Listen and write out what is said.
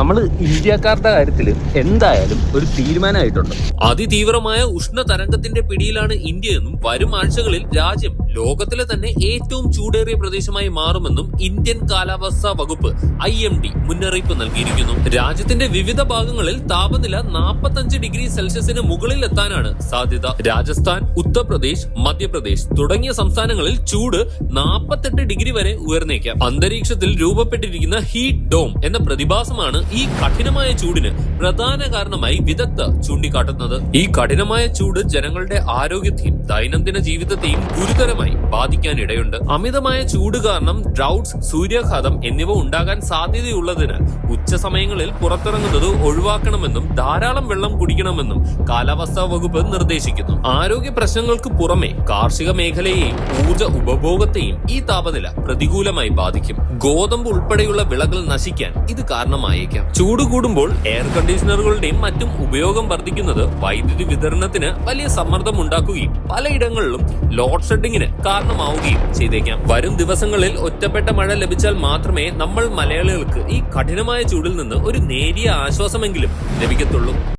നമ്മൾ ഇന്ത്യക്കാരുടെ കാര്യത്തിൽ എന്തായാലും ഒരു തീരുമാനമായിട്ടുണ്ട്. അതിതീവ്രമായ ഉഷ്ണതരംഗത്തിന്റെ പിടിയിലാണ് ഇന്ത്യയെന്നും വരും ആഴ്ചകളിൽ രാജ്യം ലോകത്തിലെ തന്നെ ഏറ്റവും ചൂടേറിയ പ്രദേശമായി മാറുമെന്നും ഇന്ത്യൻ കാലാവസ്ഥാ വകുപ്പ് IMD മുന്നറിയിപ്പ് നൽകിയിരിക്കുന്നു. രാജ്യത്തിന്റെ വിവിധ ഭാഗങ്ങളിൽ താപനില 45 ഡിഗ്രി സെൽഷ്യസിന് മുകളിൽ എത്താനാണ് സാധ്യത. രാജസ്ഥാൻ, ഉത്തർപ്രദേശ്, മധ്യപ്രദേശ് തുടങ്ങിയ സംസ്ഥാനങ്ങളിൽ ചൂട് 48 ഡിഗ്രി വരെ ഉയർന്നേക്കാം. അന്തരീക്ഷത്തിൽ രൂപപ്പെട്ടിരിക്കുന്ന ഹീറ്റ് ഡോം എന്ന പ്രതിഭാസമാണ് ഈ കഠിനമായ ചൂടിന് പ്രധാന കാരണമായി വിദഗ്ധർ ചൂണ്ടിക്കാട്ടുന്നത്. ഈ കഠിനമായ ചൂട് ജനങ്ങളുടെ ആരോഗ്യത്തെയും ദൈനംദിന ജീവിതത്തെയും ഗുരുതരമായി ബാധിക്കാനിടയുണ്ട്. അമിതമായ ചൂട് കാരണം ഡ്രൗട്ട്സ്, സൂര്യാഘാതം എന്നിവ ഉണ്ടാകാൻ സാധ്യതയുള്ളതിനാൽ ഉച്ച സമയങ്ങളിൽ പുറത്തിറങ്ങുന്നത് ഒഴിവാക്കണമെന്നും ധാരാളം വെള്ളം കുടിക്കണമെന്നും കാലാവസ്ഥാ വകുപ്പ് നിർദ്ദേശിക്കുന്നു. ആരോഗ്യ പ്രശ്നങ്ങൾക്ക് പുറമെ കാർഷിക മേഖലയെയും ഊർജ്ജ ഉപഭോഗത്തെയും ഈ താപനില പ്രതികൂലമായി ബാധിക്കും. ഗോതമ്പ് ഉൾപ്പെടെയുള്ള വിളകൾ നശിക്കാൻ ഇത് കാരണമായേക്കാം. ചൂട് കൂടുമ്പോൾ എയർ കണ്ടീഷണറുകളുടെയും മറ്റും ഉപയോഗം വർദ്ധിക്കുന്നത് വൈദ്യുതി വിതരണത്തിന് വലിയ സമ്മർദ്ദം ഉണ്ടാക്കുകയും പലയിടങ്ങളിലും ലോഡ് ഷെഡിങ്ങിന് കാരണമാവുകയും ചെയ്തേക്കാം. വരും ദിവസങ്ങളിൽ ഒറ്റപ്പെട്ട മഴ ലഭിച്ചാൽ മാത്രമേ നമ്മൾ മലയാളികൾക്ക് ഈ കഠിനമായ ചൂടിൽ നിന്ന് ഒരു നേരിയ ആശ്വാസമെങ്കിലും ലഭിക്കത്തുള്ളൂ.